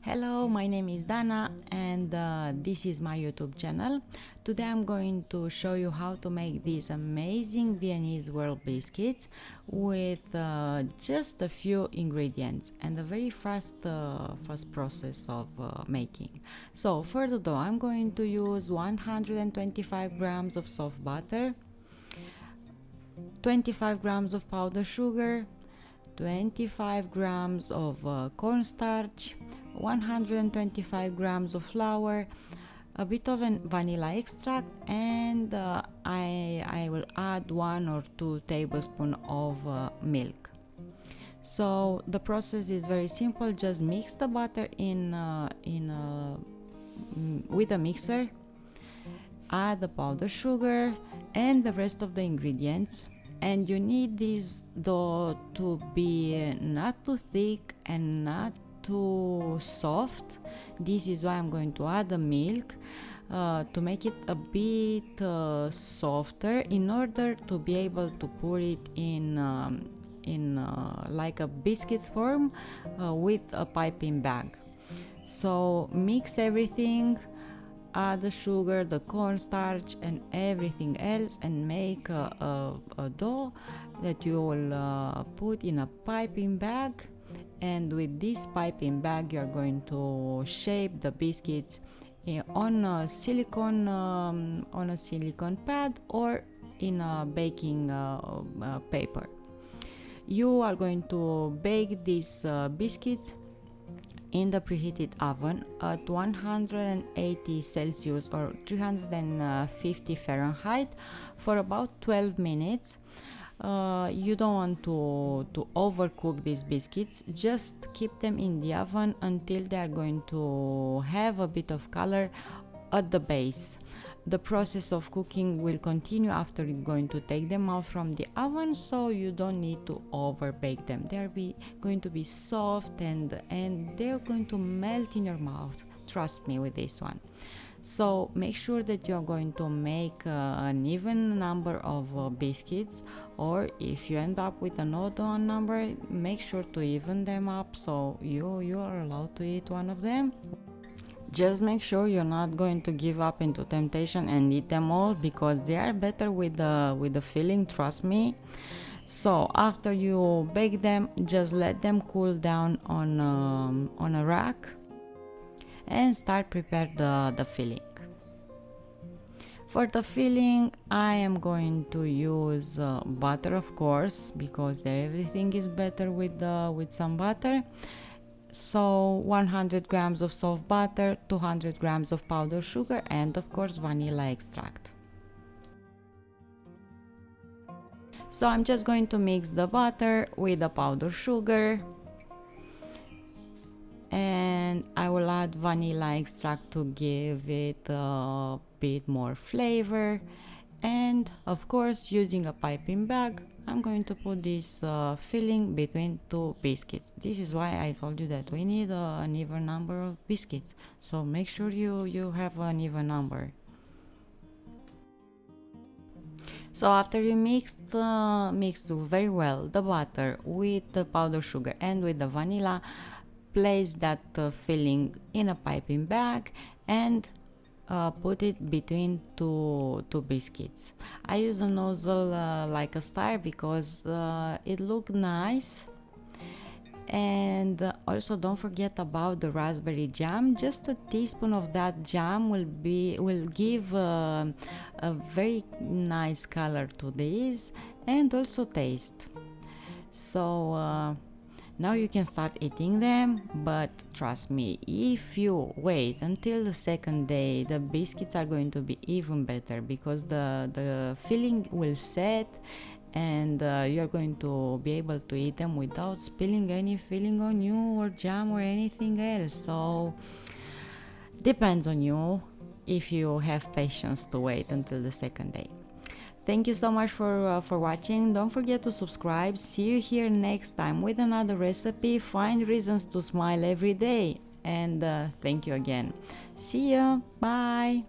Hello, my name is Dana and this is my YouTube channel. Today I'm going to show you how to make these amazing Viennese whirl biscuits with just a few ingredients and a very fast process of making. So for the dough I'm going to use 125 grams of soft butter, 25 grams of powdered sugar, 25 grams of cornstarch, 125 grams of flour, a bit of vanilla extract, and I will add 1 or 2 tablespoons of milk. So the process is very simple. Just mix the butter with a mixer, add the powdered sugar and the rest of the ingredients, and you need this dough to be not too thick and not too soft. This is why I'm going to add the milk to make it a bit softer, in order to be able to pour it in like a biscuits form with a piping bag. So mix everything, add the sugar, the cornstarch and everything else, and make a dough that you will put in a piping bag. And with this piping bag you are going to shape the biscuits on a silicone pad or in a baking paper. You are going to bake these biscuits in the preheated oven at 180 Celsius or 350 Fahrenheit for about 12 minutes. You don't want to overcook these biscuits. Just keep them in the oven until they are going to have a bit of color at the base. The process of cooking will continue after you're going to take them out from the oven, so you don't need to over bake them. They're going to be soft and they're going to melt in your mouth. Trust me with this one. So make sure that you're going to make an even number of biscuits, or if you end up with an odd one number, make sure to even them up so you are allowed to eat one of them. Just make sure you're not going to give up into temptation and eat them all, because they are better with the filling, trust me. So after you bake them, just let them cool down on a rack and start prepare the filling. For the filling I am going to use butter, of course, because everything is better with some butter. So 100 grams of soft butter, 200 grams of powdered sugar, and of course vanilla extract. So I'm just going to mix the butter with the powdered sugar, and I will add vanilla extract to give it a bit more flavor. And of course, using a piping bag, I'm going to put this filling between 2 biscuits. This is why I told you that we need an even number of biscuits, so make sure you have an even number. So after you mix very well the butter with the powdered sugar and with the vanilla, place that filling in a piping bag and put it between two biscuits. I use a nozzle like a star because it looks nice. And also don't forget about the raspberry jam. Just a teaspoon of that jam will give a very nice color to this and also taste. So now you can start eating them, but trust me, if you wait until the second day, the biscuits are going to be even better, because the filling will set and you're going to be able to eat them without spilling any filling on you or jam or anything else. So depends on you if you have patience to wait until the second day. Thank you so much for watching. Don't forget to subscribe. See you here next time with another recipe. Find reasons to smile every day. And thank you again. See ya. Bye.